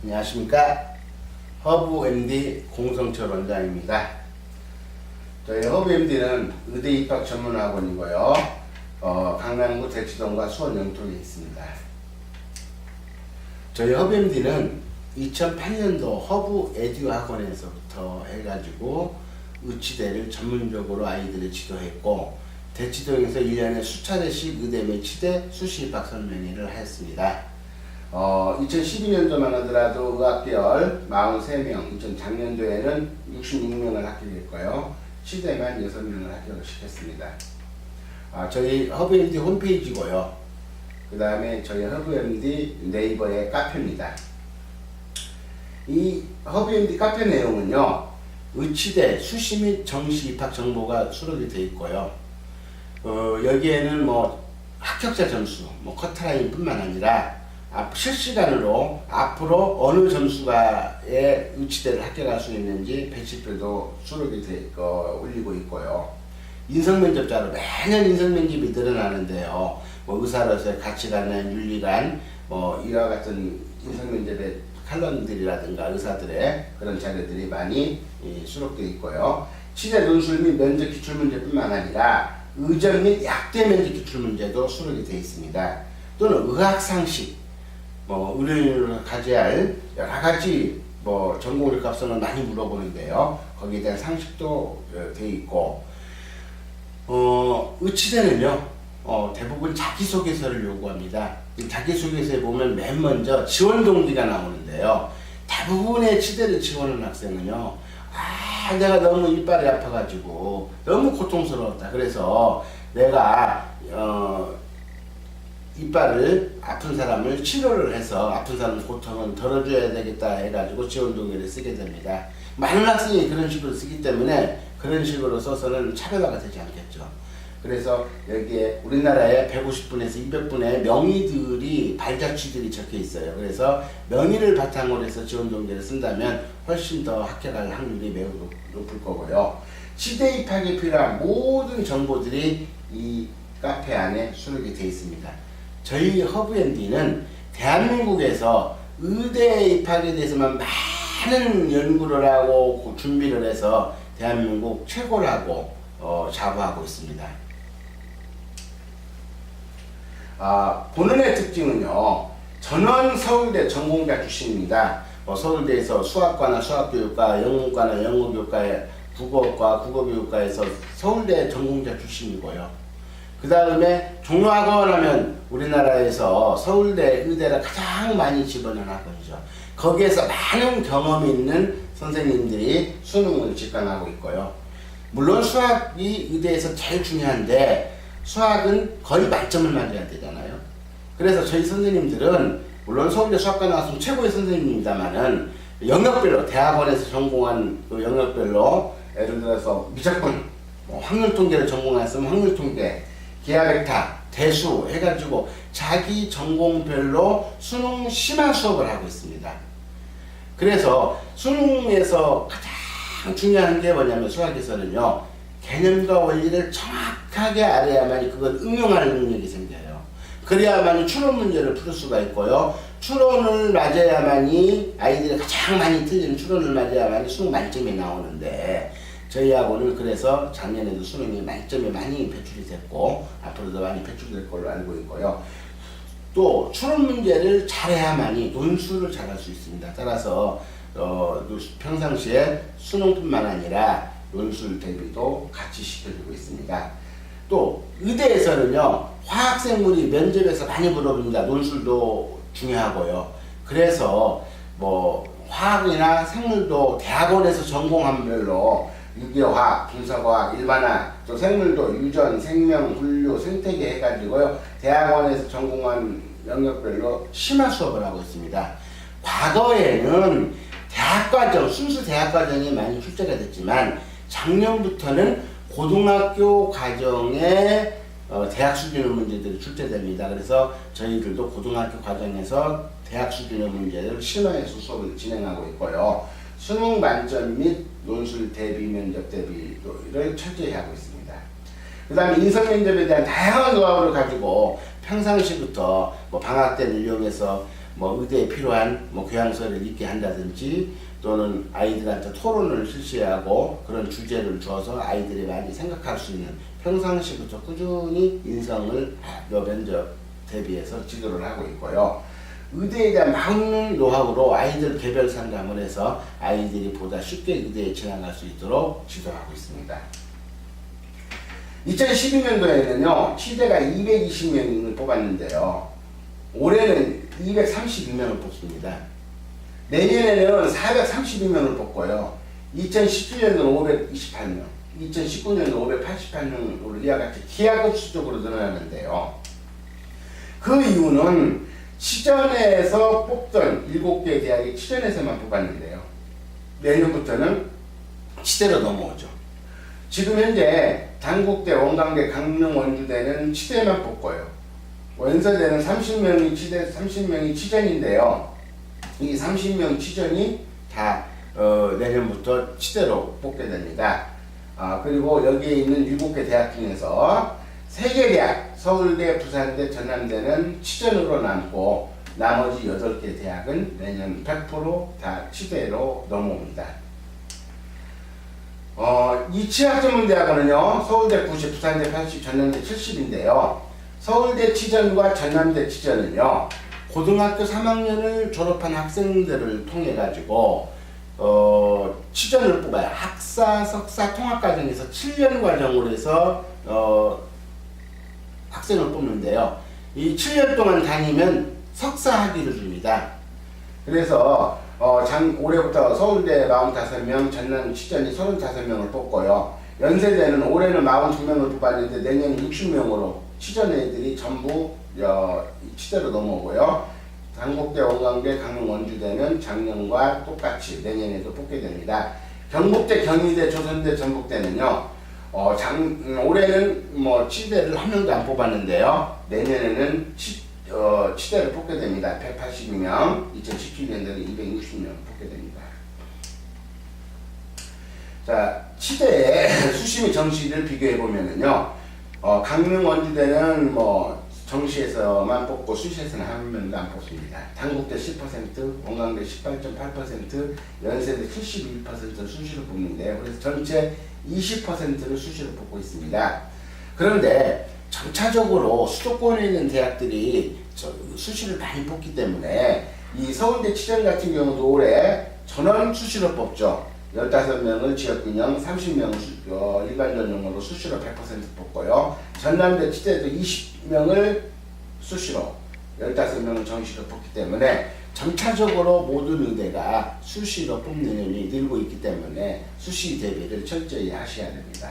안녕하십니까. 허브 MD 공성철 원장입니다. 저희 허브 MD는 의대 입학 전문 학원이고요. 강남구 대치동과 수원 영통에 있습니다. 저희 허브 MD는 2008년도 허브 에듀 학원에서부터 해가지고 의치대를 전문적으로 아이들을 지도했고, 대치동에서 1년에 수차례씩 의대 및 치대 수시 입학 설명회를 하였습니다. 2012년도만 하더라도 의학계열 43명, 작년도에는 66명을 합격했고요. 치대만 6명을 합격을 시켰습니다. 저희 허브MD 홈페이지고요. 그 다음에 저희 허브MD 네이버의 카페입니다. 이 허브MD 카페 내용은요, 의치대 수시 및 정시 입학 정보가 수록이 되어 있고요. 여기에는 합격자 점수, 커트라인 뿐만 아니라 실시간으로 앞으로 어느 점수가의 의치대를 합격할 수 있는지 배치표도 수록이 올리고 있고요. 인성면접자로 매년 인성면접이 늘어나는데요. 의사로서의 가치관, 윤리관, 이와 같은 인성면접의 칼럼들이라든가 의사들의 그런 자료들이 많이 수록되어 있고요. 치대 논술 및 면접 기출문제뿐만 아니라 의전 및 약대 면접 기출문제도 수록이 되어 있습니다. 또는 의학상식, 의료인으로 가져야 할 여러가지 전공의 값은 많이 물어보는데요. 거기에 대한 상식도 되어 있고, 의치대는요, 대부분 자기소개서를 요구합니다. 이 자기소개서에 보면 맨 먼저 지원 동기가 나오는데요. 대부분의 치대를 지원하는 학생은요, 내가 너무 이빨이 아파가지고 너무 고통스러웠다. 그래서 내가 이빨을 아픈 사람을 치료를 해서 아픈 사람 고통은 덜어줘야 되겠다 해가지고 지원 동기를 쓰게 됩니다. 많은 학생이 그런 식으로 쓰기 때문에 그런 식으로 써서는 차별화가 되지 않겠죠. 그래서 여기에 우리나라에 150분에서 200분의 명의들이 발자취들이 적혀 있어요. 그래서 명의를 바탕으로 해서 지원 동기를 쓴다면 훨씬 더 합격할 확률이 매우 높을 거고요. 치대 입학에 필요한 모든 정보들이 이 카페 안에 수록이 되어 있습니다. 저희 허브MD는 대한민국에서 의대 입학에 대해서만 많은 연구를 하고 준비를 해서 대한민국 최고라고 자부하고 있습니다. 본원의 특징은요, 전원 서울대 전공자 출신입니다. 서울대에서 수학과나 수학교육과, 영문과나 영어교육과에 국어과 국어교육과에서 서울대 전공자 출신이고요. 그 다음에 종로학원 하면 우리나라에서 서울대, 의대를 가장 많이 집어넣은 학원이죠. 거기에서 많은 경험이 있는 선생님들이 수능을 직관하고 있고요. 물론 수학이 의대에서 제일 중요한데 수학은 거의 만점을 맞아야 되잖아요. 그래서 저희 선생님들은 물론 서울대 수학과 나왔으면 최고의 선생님입니다만은 영역별로 대학원에서 전공한 그 영역별로 예를 들어서 미적분, 확률통계를 전공했으면 확률통계, 기하벡터, 대수 해가지고 자기 전공별로 수능 심화 수업을 하고 있습니다. 그래서 수능에서 가장 중요한 게 뭐냐면 수학에서는요, 개념과 원리를 정확하게 알아야만 그걸 응용하는 능력이 생겨요. 그래야만 추론 문제를 풀 수가 있고요. 추론을 맞아야만이 아이들이 가장 많이 틀리는 추론을 맞아야만이 수능 만점이 나오는데, 저희 학원은 그래서 작년에도 수능이 만점이 많이 배출이 됐고 앞으로도 많이 배출될 걸로 알고 있고요. 또 추론 문제를 잘해야만이 논술을 잘할 수 있습니다. 따라서 평상시에 수능뿐만 아니라 논술 대비도 같이 시켜주고 있습니다. 또 의대에서는요, 화학생물이 면접에서 많이 물어봅니다. 논술도 중요하고요. 그래서 화학이나 생물도 대학원에서 전공함별로 유기화학, 분석화학, 일반화학, 또 생물도 유전, 생명, 분류, 생태계 해가지고요, 대학원에서 전공한 영역별로 심화 수업을 하고 있습니다. 과거에는 대학과정, 순수 대학과정이 많이 출제가 됐지만 작년부터는 고등학교 과정에 대학 수준의 문제들이 출제됩니다. 그래서 저희들도 고등학교 과정에서 대학 수준의 문제를 심화해서 수업을 진행하고 있고요. 수능 만점 및 논술 대비 면접 대비를 철저히 하고 있습니다. 그 다음에 인성면접에 대한 다양한 노하우를 가지고 평상시부터 방학 때를 이용해서 뭐 의대에 필요한 뭐 교양서를 읽게 한다든지 또는 아이들한테 토론을 실시하고 그런 주제를 주어서 아이들이 많이 생각할 수 있는 평상시부터 꾸준히 인성을 면접 대비해서 지도를 하고 있고요. 의대에 대한 많은 노하우로 아이들 개별 상담을 해서 아이들이 보다 쉽게 의대에 진학할 수 있도록 지도하고 있습니다. 2012년도에는요, 치대가 220명을 뽑았는데요. 올해는 232명을 뽑습니다. 내년에는 432명을 뽑고요. 2017년도는 528명, 2019년도는 588명으로 이와 같이 기하급수적으로 늘어나는데요. 그 이유는 치전에서 뽑던 7개 대학이 치전에서만 뽑았는데요. 내년부터는 치대로 넘어오죠. 지금 현재 단국대, 원광대, 강릉, 원주대는 치대만 뽑고요. 원서대는 30명이 치대, 30명이 치전인데요. 이 30명 치전이 다 내년부터 치대로 뽑게 됩니다. 그리고 여기에 있는 7개 대학 중에서 3개 대학, 서울대, 부산대, 전남대는 치전으로 남고 나머지 8개 대학은 내년 100% 다 치대로 넘어옵니다. 이 치학전문대학원은요, 서울대 90, 부산대 80, 전남대 70인데요. 서울대 치전과 전남대 치전은요, 고등학교 3학년을 졸업한 학생들을 통해 가지고 치전을 뽑아요. 학사, 석사, 통합과정에서 7년 과정으로 해서 학생을 뽑는데요. 이 7년 동안 다니면 석사 학위를 줍니다. 그래서 올해부터 서울대 45명, 전남 치전이 35명을 뽑고요. 연세대는 올해는 42명을 뽑았는데 내년 60명으로 치전 애들이 전부 치대로 넘어오고요. 단국대, 원광대, 강릉, 원주대는 작년과 똑같이 내년에도 뽑게 됩니다. 경북대, 경희대, 조선대, 전북대는요. 올해는 뭐 치대를 한 명도 안 뽑았는데요. 내년에는 치대를 뽑게 됩니다. 182명, 2017년도에는 260명 뽑게 됩니다. 자, 치대의 수시 및 정시를 비교해 보면은요, 강릉, 원주대는 뭐 정시에서만 뽑고 수시에서는 한 명도 안 뽑습니다. 단국대 10%, 원광대 18.8%, 연세대 71% 수시로 뽑는데요. 그래서 전체 20%를 수시로 뽑고 있습니다. 그런데 점차적으로 수도권에 있는 대학들이 수시를 많이 뽑기 때문에 이 서울대 치전 같은 경우도 올해 전원 수시로 뽑죠. 15명을 지역균형, 30명을 일반 전형으로 수시로 100% 뽑고요. 전남대 치대도 20명을 수시로, 15명을 정시로 뽑기 때문에 점차적으로 모든 의대가 수시로 뽑는 년이 늘고 있기 때문에 수시 대비를 철저히 하셔야 됩니다.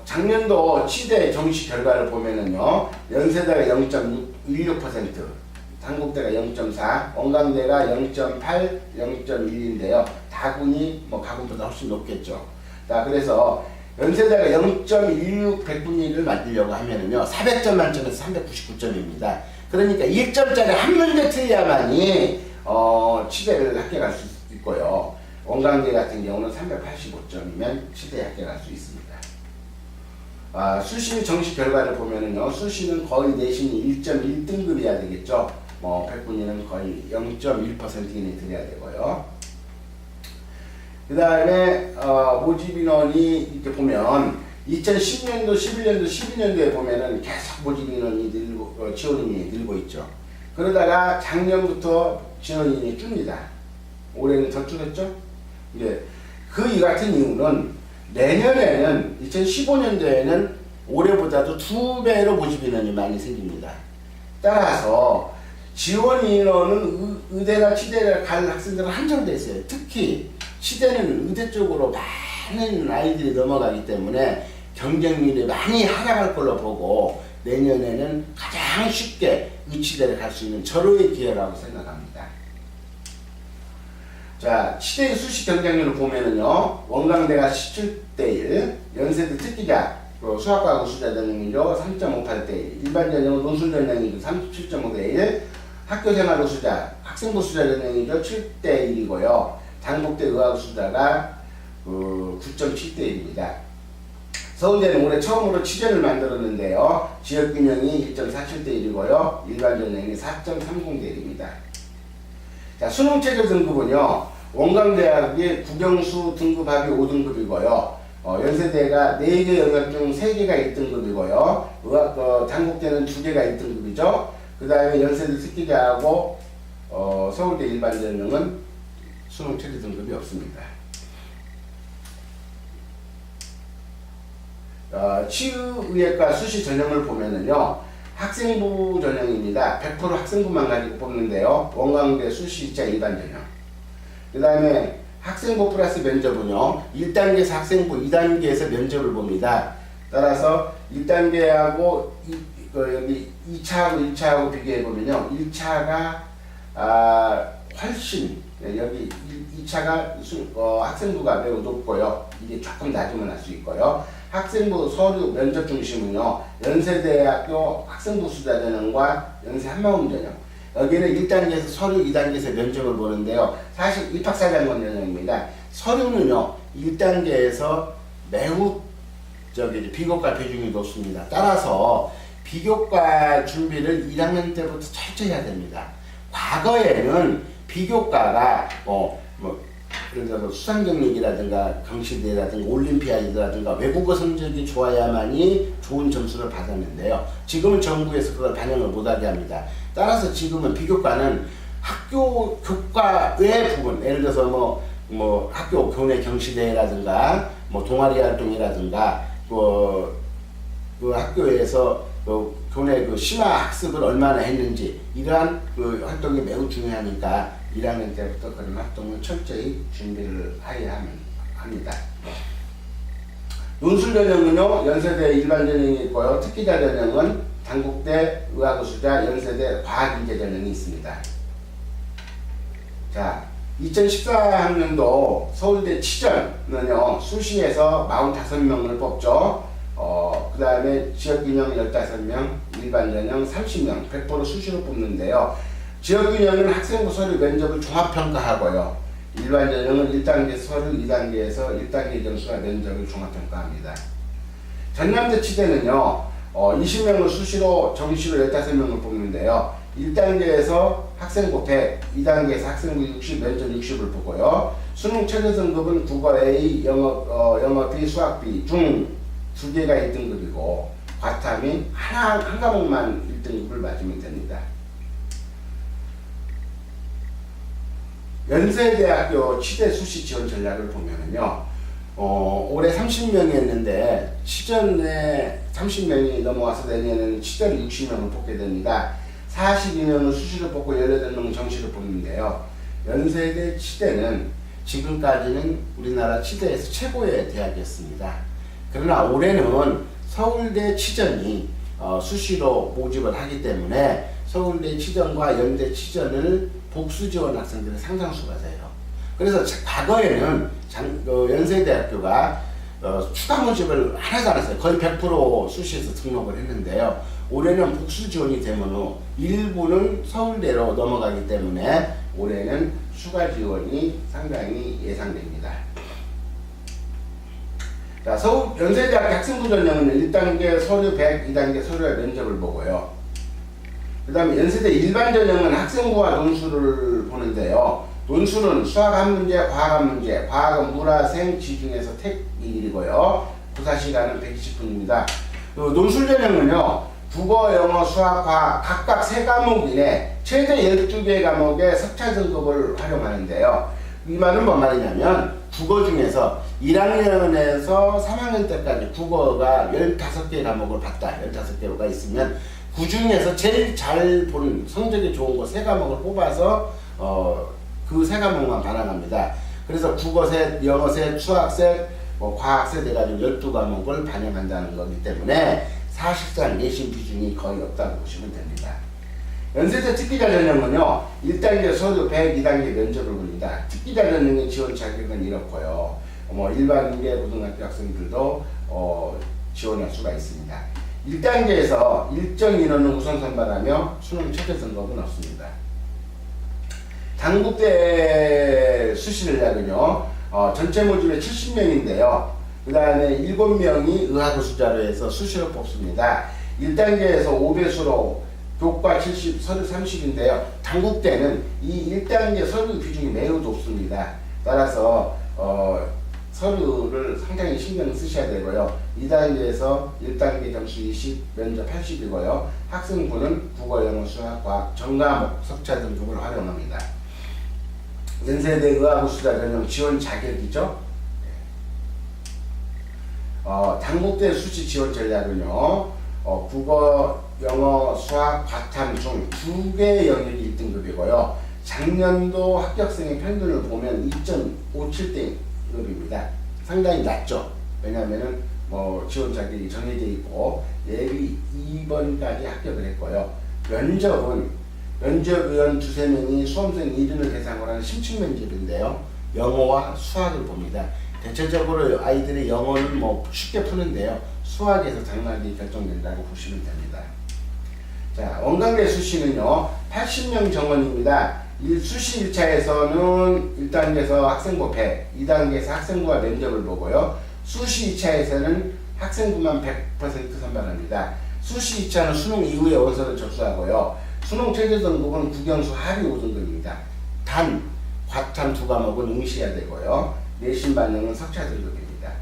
작년도 치대 정시 결과를 보면은요, 연세대가 0.16%, 단국대가 0.4, 원광대가 0.8, 0.1인데요. 다군이 뭐 가군보다 훨씬 높겠죠. 자, 그래서 연세대가 0.16 백분위를 만들려고 하면은요, 400점 만점에서 399점입니다. 그러니까 1점짜리 한 문제 틀려야만이 치대를 합격할 수 있고요. 원광대 같은 경우는 385점이면 치대에 합격할 수 있습니다. 수시 정시 결과를 보면은요, 수시는 거의 내신이 1.1등급이어야 되겠죠. 뭐 100분위는 거의 0.1% 이내 드려야 되고요. 그 다음에 모집 인원이 이렇게 보면 2010년도, 11년도, 12년도에 보면은 계속 모집 인원이 늘고 지원 인원이 늘고 있죠. 그러다가 작년부터 지원 인원이 줍니다. 올해는 더 줄었죠. 그 같은 이유는 내년에는 2015년도에는 올해보다도 2배로 모집 인원이 많이 생깁니다. 따라서 지원 인원은 의대나 치대를 갈 학생들은 한정되어 있어요. 특히 치대는 의대 쪽으로 많은 아이들이 넘어가기 때문에 경쟁률이 많이 하락할 걸로 보고 내년에는 가장 쉽게 의치대를 갈 수 있는 절호의 기회라고 생각합니다. 자, 치대의 수시 경쟁률을 보면은요, 원광대가 17대1, 연세대 특기자, 수학과 우수자 전형이죠, 3.58대1, 일반 전형은 논술 전형이죠, 37.5대1, 학교생활 우수자, 학생부 수자 전형이죠, 7대1이고요, 단국대 의학 우수자가 9.7대1입니다. 서울대는 올해 처음으로 치전을 만들었는데요. 지역균형이 1.47대 1이고요. 일반 전형이 4.30대 1입니다. 자, 수능 최저 등급은요. 원광대학이 국영수 등급합이 5등급이고요. 연세대가 4개 영역 중 3개가 1등급이고요. 단국대는 2개가 1등급이죠. 그 다음에 연세대 특기자하고 서울대 일반 전형은 수능 최저 등급이 없습니다. 치의학과 수시 전형을 보면은요, 학생부 전형입니다. 100% 학생부만 가지고 뽑는데요. 원광대 수시 2차 일반 전형. 그 다음에 학생부 플러스 면접은요, 1단계에서 학생부, 2단계에서 면접을 봅니다. 따라서 1단계하고 여기 2차하고 1차하고 비교해보면요, 1차가 훨씬, 여기 2차가 학생부가 매우 높고요. 이게 조금 낮으면 할 수 있고요. 학생부 서류 면접 중심은요, 연세대학교 학생부 수자 전형과 연세 한마음 전형. 여기는 1단계에서 서류, 2단계에서 면접을 보는데요. 사실 입학사정관 전형입니다. 서류는요, 1단계에서 매우 비교과 비중이 높습니다. 따라서 비교과 준비를 1학년 때부터 철저히 해야 됩니다. 과거에는 비교과가 예를 들어서 수상경력이라든가 경시대라든가 올림피아드라든가 외국어 성적이 좋아야만이 좋은 점수를 받았는데요. 지금은 정부에서 그걸 반영을 못하게 합니다. 따라서 지금은 비교과는 학교 교과 외 부분, 예를 들어서 학교 교내 경시대회라든가 동아리 활동이라든가 그 학교에서 교내 심화 학습을 얼마나 했는지 이러한 활동이 매우 중요하니까 1학년 때부터 그런 활동을 철저히 준비를 해야 합니다. 논술 전형은요, 연세대 일반 전형이 있고요. 특기자 전형은 단국대 의학의수자, 연세대 과학인재 전형이 있습니다. 자, 2014학년도 서울대 치전은요, 수시에서 45명을 뽑죠. 그 다음에 지역균형 15명, 일반 전형 30명, 100% 수시로 뽑는데요. 지역균형은 학생부 서류 면접을 종합평가하고요. 일반 전형은 1단계 서류, 2단계에서 1단계 점수와 면접을 종합평가합니다. 전남대 치대는요, 20명을 수시로 정시로 15명을 뽑는데요. 1단계에서 학생부 100, 2단계에서 학생부 60, 면접 60을 보고요. 수능 최저 등급은 국어 A, 영어 B, 수학 B 중 2개가 1등급이고 과탐이 한 과목만 1등급을 맞으면 됩니다. 연세대학교 치대 수시 지원 전략을 보면은요, 올해 30명이었는데 치전에 30명이 넘어와서 내년에는 치전 60명을 뽑게 됩니다. 42명은 수시로 뽑고 18명은 정시로 뽑는데요. 연세대 치대는 지금까지는 우리나라 치대에서 최고의 대학이었습니다. 그러나 올해는 서울대 치전이 수시로 모집을 하기 때문에 서울대 치전과 연대 치전을 복수 지원 학생들의 상당수가 돼요. 그래서 과거에는 연세대학교가 추가 모집을 하나도 안 했어요. 거의 100% 수시에서 등록을 했는데요. 올해는 복수 지원이 되면 일부는 서울대로 넘어가기 때문에 올해는 추가 지원이 상당히 예상됩니다. 자, 연세대학교 학생부 전형은 1단계 서류 100, 2단계 서류와 면접을 보고요. 그 다음에 연세대 일반 전형은 학생부와 논술을 보는데요. 논술은 수학 한 문제, 과학 한 문제, 과학은 물화생, 지 중에서 택 1이고요. 부사 시간은 120분입니다. 논술 전형은요, 국어, 영어, 수학, 과학 각각 3과목 이내 최대 12개 과목의 석차 등급을 활용하는데요. 이 말은 뭔 말이냐면 국어 중에서 1학년에서 3학년 때까지 국어가 15개 과목을 봤다. 15개가 있으면 그 중에서 제일 잘 보는 성적이 좋은 거 3과목을 뽑아서 그 3과목만 반영합니다. 그래서 국어셋, 영어셋, 수학셋, 과학셋 해가지고 12과목을 반영한다는 거기 때문에 사실상 내신 비중이 거의 없다고 보시면 됩니다. 연세대 특기자 전형은요, 1단계 서류 100, 2단계 면접을 봅니다. 특기자 전형의 지원 자격은 이렇고요. 일반계 고등학교 학생들도 지원할 수가 있습니다. 1단계에서 일정 인원을 우선 선발하며 수능 최저 등급은 없습니다. 단국대 수시 전략은요, 전체 모집에 70명인데요. 그 다음에 7명이 의학을 수자로 해서 수시로 뽑습니다. 1단계에서 5배수로 교과 70, 서류 30인데요. 당국대는 이 1단계 서류 비중이 매우 높습니다. 따라서 서류를 상당히 신경 쓰셔야 되고요. 2단계에서 1단계 점수 20, 면접 80이고요. 학생부는 국어, 영어, 수학, 과학, 전과목, 석차 등급을 활용합니다. 연세대 의학부 수자 전형 지원 자격이죠. 당국대 수시 지원 전략은요. 국어, 영어, 수학, 과탐 중 2개의 영역이 1등급이고요. 작년도 합격생의 평균을 보면 2.57등급입니다. 상당히 낮죠. 왜냐하면은 지원 자격이 정해져 있고 예비 2번까지 합격을 했고요. 면접은 면접위원 2~3명이 수험생 1인을 대상으로 하는 심층 면접인데요. 영어와 수학을 봅니다. 대체적으로 아이들의 영어는 쉽게 푸는데요. 수학에서 장락이 결정된다고 보시면 됩니다. 자, 원광대 수시는요, 80명 정원입니다. 수시 1차에서는 1단계에서 학생부 100, 2단계에서 학생부와 면접을 보고요. 수시 2차에서는 학생부만 100% 선발합니다. 수시 2차는 수능 이후에 원서를 접수하고요. 수능 최저 등급은 국영수 하위 5등급입니다. 단, 과탐 2과목은 응시해야 되고요. 내신 반영은 석차 등급입니다.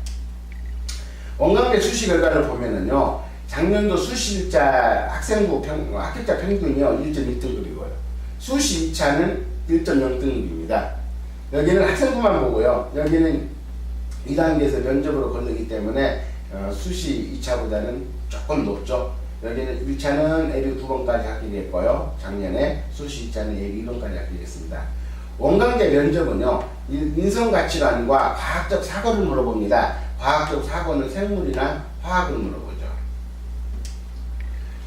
원광대 수시 결과를 보면은요, 작년도 수시 1차 학생부 합격자 평균이요 1.1등급이고요. 수시 2차는 1.0등급입니다. 여기는 학생부만 보고요. 여기는 2단계에서 면접으로 걸리기 때문에 수시 2차보다는 조금 높죠. 여기는 1차는 예비 9번까지 합격했고요. 작년에 수시 2차는 예비 1번까지 합격했습니다. 원광대 면접은요, 인성가치관과 과학적 사고를 물어봅니다. 과학적 사고는 생물이나 화학을 물어보죠.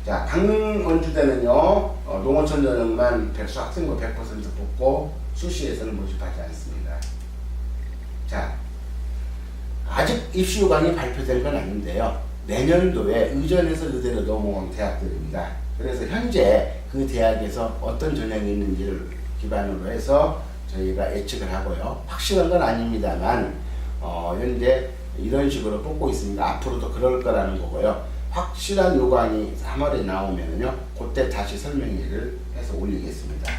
자, 강원주대는요, 농어촌 전형만 백수 학생부 100% 뽑고 수시에서는 모집하지 않습니다. 자, 아직 입시 요강이 발표된 건 아닌데요. 내년도에 의전에서 의대로 넘어온 대학들입니다. 그래서 현재 그 대학에서 어떤 전형이 있는지를 기반으로 해서 저희가 예측을 하고요. 확실한 건 아닙니다만 현재 이런 식으로 뽑고 있습니다. 앞으로도 그럴 거라는 거고요. 확실한 요강이 3월에 나오면요, 그때 다시 설명회를 해서 올리겠습니다.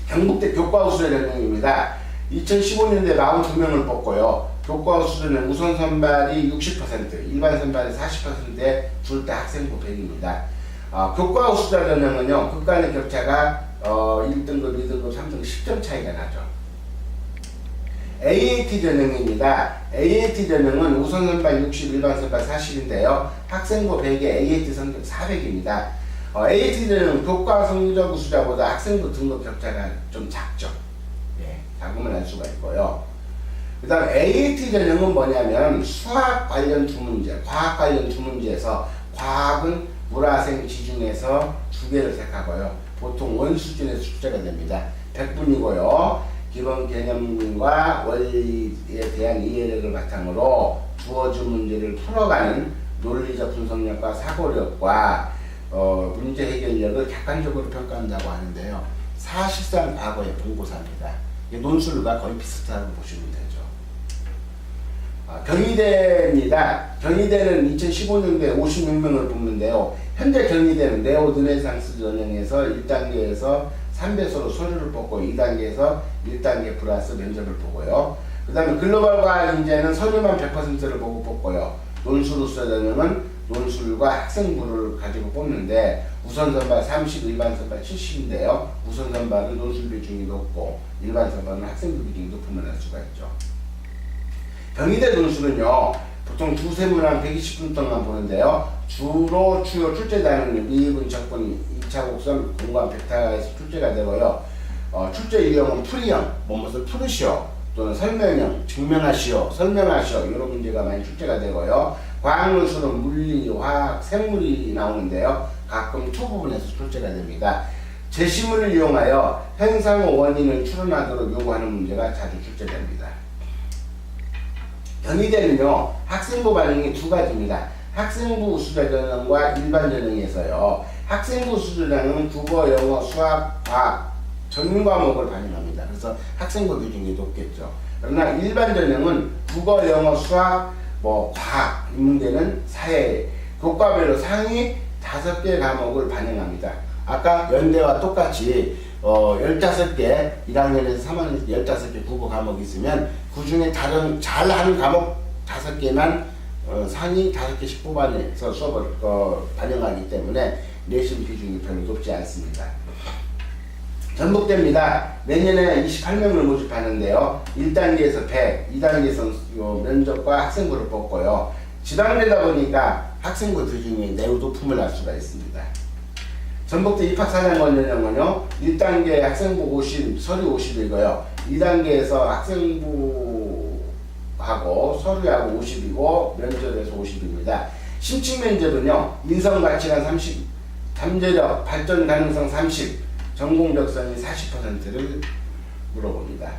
경북대 교과우 수련 전형입니다. 2015년도에 42명을 뽑고요. 교과우 수련은 우선 선발이 60%, 일반 선발이 40%에 둘 다 학생부 100입니다. 교과우 수련 전형은요, 극간의 격차가 1등급, 2등급, 3등급 10점 차이가 나죠. AAT 전형입니다. AAT 전형은 우선 선발 60, 일반 선발 40인데요. 학생부 100에 AAT 성적 400입니다. AAT 전형은 교과 성적 우수자보다 학생부 등급 격차가 좀 작죠. 예, 작음을 알 수가 있고요. 그 다음 AAT 전형은 뭐냐면 수학 관련 2문제, 과학 관련 2문제에서 과학은 물화생 지중에서 2개를 택하고요. 보통 원 수준에서 출제가 됩니다. 100분이고요. 기본 개념과 원리에 대한 이해력을 바탕으로 주어진 문제를 풀어가는 논리적 분석력과 사고력과 문제 해결력을 객관적으로 평가한다고 하는데요. 사실상 과거의 본고사입니다. 논술과 거의 비슷하다고 보시면 되죠. 경희대입니다. 경희대는 2015년도에 56명을 뽑는데요. 현재 경희대는 네오 르네상스 전형에서 1단계에서 3배수로 서류를 뽑고 2단계에서 1단계 플러스 면접을 보고요. 그 다음에 글로벌 과학 인재는 서류만 100%를 보고 뽑고요. 논술 우수 전형은 논술과 학생부를 가지고 뽑는데 우선 선발 30, 일반 선발 70인데요. 우선 선발은 논술 비중이 높고 일반 선발은 학생부 비중이 높음을 알 수가 있죠. 경희대 논술은요, 보통 2~3문항 120분 동안 보는데요. 주로 주요 출제 단원은 미분, 적분, 2차 곡선, 공간, 벡터에서 출제가 되고요. 출제 유형은 풀이형, 무엇을 풀으시오, 또는 설명형, 증명하시오, 설명하시오, 이런 문제가 많이 출제가 되고요. 과학 논술은 물리, 화학, 생물이 나오는데요. 가끔 초부분에서 출제가 됩니다. 제시문을 이용하여 현상의 원인을 추론하도록 요구하는 문제가 자주 출제됩니다. 경희대는요, 학생부 반영이 2가지입니다. 학생부 우수자 전형과 일반 전형에서요. 학생부 우수자 전형은 국어, 영어, 수학, 과학 전문 과목을 반영합니다. 그래서 학생부 비중이 높겠죠. 그러나 일반 전형은 국어, 영어, 수학, 과학, 인문계는 사회, 교과별로 상위 5개 과목을 반영합니다. 아까 연대와 똑같이 15개, 1학년에서 3학년에서 15개 국어 과목이 있으면 그 중에 다른 잘하는 과목 5개만 상위 5개씩 뽑아내서 수업을 반영하기 때문에 내신 비중이 별로 높지 않습니다. 전북대입니다. 내년에 28명을 모집하는데요. 1단계에서 100, 2단계에서 면접과 학생부를 뽑고요. 지방대다 보니까 학생부 비중이 매우 높음을 알 수가 있습니다. 전북대 입학사정원 전형은요, 1단계 학생부 50, 서류 50이고요. 2단계에서 학생부하고 서류하고 50이고 면접에서 50입니다. 심층 면접은요, 인성가치관 30, 잠재력, 발전 가능성 30, 전공 적성이 40%를 물어봅니다.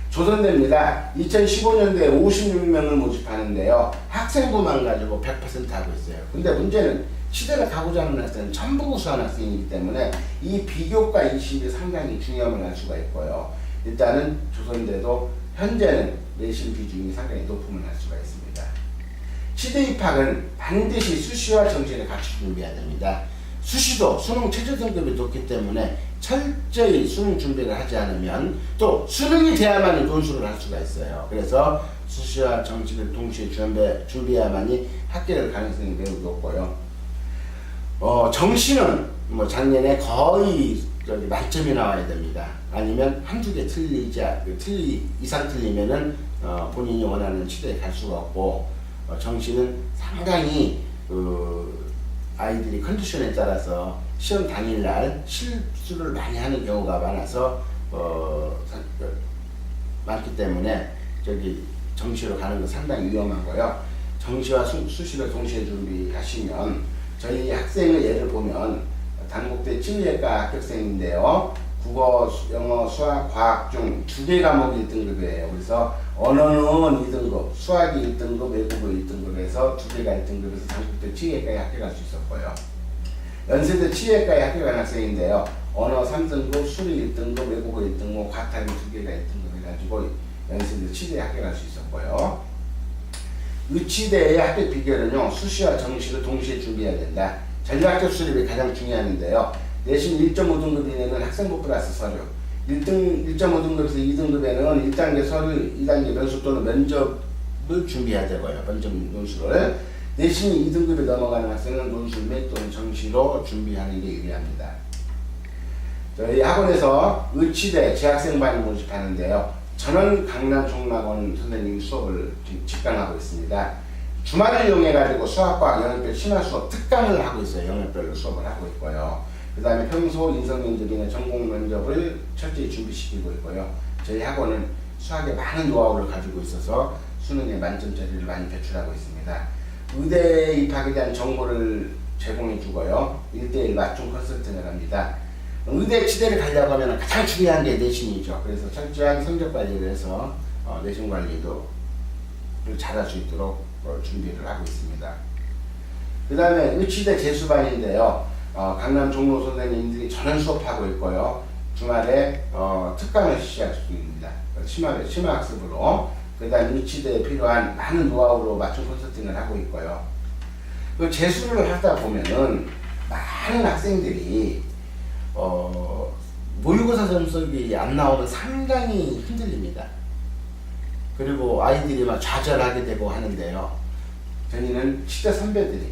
조선대입니다. 2015년도에 56명을 모집하는데요. 학생부만 가지고 100% 하고 있어요. 근데 문제는 시대를 가고자 하는 학생은 전부 우수한 학생이기 때문에 이 비교과 인식이 상당히 중요함을 알 수가 있고요. 일단은 조선대도 현재는 내신 비중이 상당히 높음을 알 수가 있습니다. 시대 입학은 반드시 수시와 정시를 같이 준비해야 됩니다. 수시도 수능 최저 등급이 높기 때문에 철저히 수능 준비를 하지 않으면 또 수능이 돼야만 논술을 할 수가 있어요. 그래서 수시와 정시를 동시에 준비해야만이 합격할 가능성이 매우 높고요. 정시는 작년에 거의 만점이 나와야 됩니다. 아니면 한두 개 이상 틀리면은 본인이 원하는 치대에 갈 수가 없고, 정시는 상당히 아이들이 컨디션에 따라서 시험 당일날 실수를 많이 하는 경우가 많아서 많기 때문에 정시로 가는 건 상당히 위험하고요. 정시와 수시를 동시에 준비하시면 저희 학생의 예를 보면 단국대 치료외과 합격생인데요. 국어, 영어, 수학, 과학 중 2개 과목이 1등급이에요. 그래서 언어는 2등급, 수학이 1등급, 외국어 1등급에서 2개가 1등급에서 단국대 치료외과에 합격할 수 있었고요. 연세대 치료외과에 합격한 학생인데요. 언어 3등급, 수리 1등급, 외국어 1등급, 과탐이 2개가 1등급 해가지고 연세대 치료에 합격할 수 있었고요. 의치대의 합격 비결은요, 수시와 정시를 동시에 준비해야 된다. 전략적 수립이 가장 중요한데요. 내신 1.5등급 이내는 학생부 플러스 서류, 1.5등급에서 2등급에는 1단계 서류, 2단계 면수 또는 면접을 준비해야 되고요. 면접 논술을. 내신이 2등급에 넘어가는 학생은 논술 및 또는 정시로 준비하는 게 유리합니다. 저희 학원에서 의치대 재학생반을 모집하는데요. 저는 강남 종락원 선생님이 수업을 직강하고 있습니다. 주말을 이용해가지고 수학과 영역별 심화 수업 특강을 하고 있어요. 영역별로 수업을 하고 있고요. 그 다음에 평소 인성 면접이나 전공 면접을 철저히 준비시키고 있고요. 저희 학원은 수학에 많은 노하우를 가지고 있어서 수능에 만점짜리를 많이 배출하고 있습니다. 의대 입학에 대한 정보를 제공해 주고요. 1:1 맞춤 컨설팅을 합니다. 의대 치대를 가려고 하면 가장 중요한 게 내신이죠. 그래서 철저한 성적 관리를 해서 내신 관리도 잘할 수 있도록 준비를 하고 있습니다. 그 다음에 의치대 재수반인데요. 강남 종로 선생님들이 전원 수업하고 있고요. 주말에 특강을 시작할 수 있습니다. 심화 학습으로. 그 다음 의치대에 필요한 많은 노하우로 맞춤 컨설팅을 하고 있고요. 그 재수를 하다 보면은 많은 학생들이 모의고사 점수가 안 나오면 상당히 흔들립니다. 그리고 아이들이 막 좌절하게 되고 하는데요. 저희는 치대 선배들이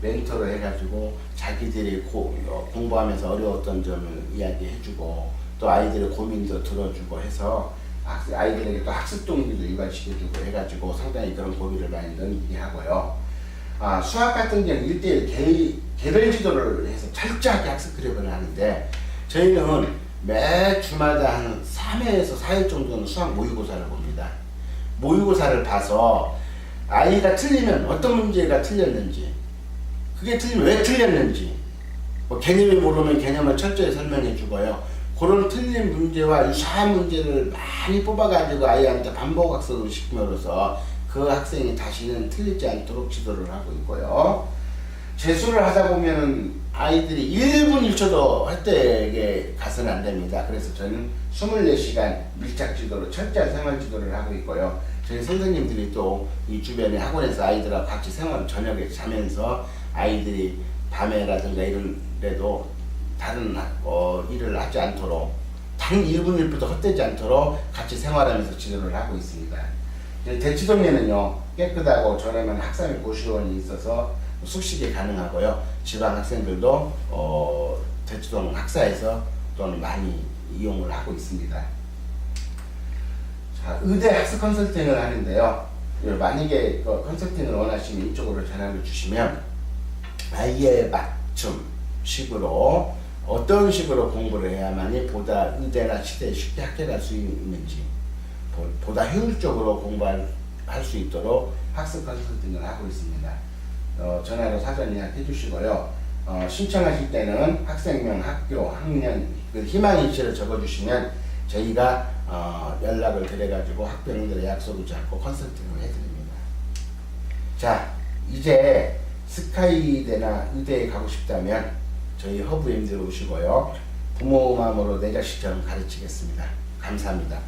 멘토를 해가지고 자기들이 공부하면서 어려웠던 점을 이야기해주고 또 아이들의 고민도 들어주고 해서 아이들에게 또 학습 동기도 유발시켜주고 해가지고 상당히 그런 고민을 많이 넘기게 하고요. 수학 같은 경우는 1:1 개별 지도를 해서 철저하게 학습 교육을 하는데 저희는 매 주마다 한 3회에서 4회 정도는 수학 모의고사를 봅니다. 모의고사를 봐서 아이가 틀리면 어떤 문제가 틀렸는지, 그게 틀리면 왜 틀렸는지, 개념이 모르면 개념을 철저히 설명해 주고요. 그런 틀린 문제와 유사한 문제를 많이 뽑아가지고 아이한테 반복학습을 시킴으로써 그 학생이 다시는 틀리지 않도록 지도를 하고 있고요. 재수를 하다 보면은 아이들이 1분 1초도 헛되게 가서는 안 됩니다. 그래서 저는 24시간 밀착 지도로 철저한 생활 지도를 하고 있고요. 저희 선생님들이 또 이 주변에 학원에서 아이들하고 같이 생활 저녁에 자면서 아이들이 밤에라든가 이럴 때도 다른 일을 하지 않도록 단 1분 1초도 헛되지 않도록 같이 생활하면서 지도를 하고 있습니다. 대치동에는요 깨끗하고 저렴한 학생의 고시원이 있어서 숙식이 가능하고요. 지방 학생들도 대치동 학사에서 또는 많이 이용을 하고 있습니다. 자, 의대 학습 컨설팅을 하는데요. 만약에 컨설팅을 원하시면 이쪽으로 전화를 주시면 아이에 맞춤 식으로 어떤 식으로 공부를 해야만이 보다 의대나 치대에 쉽게 합격할 수 있는지 보다 효율적으로 공부할 수 있도록 학습 컨설팅을 하고 있습니다. 전화로 사전 예약해 주시고요. 신청하실 때는 학생명, 학교, 학년, 그 희망일지를 적어주시면 저희가 연락을 드려가지고 학부형들의 약속을 잡고 컨설팅을 해드립니다. 자, 이제 스카이대나 의대에 가고 싶다면 저희 허브엠들 오시고요. 부모 마음으로 내 자식 좀 가르치겠습니다. 감사합니다.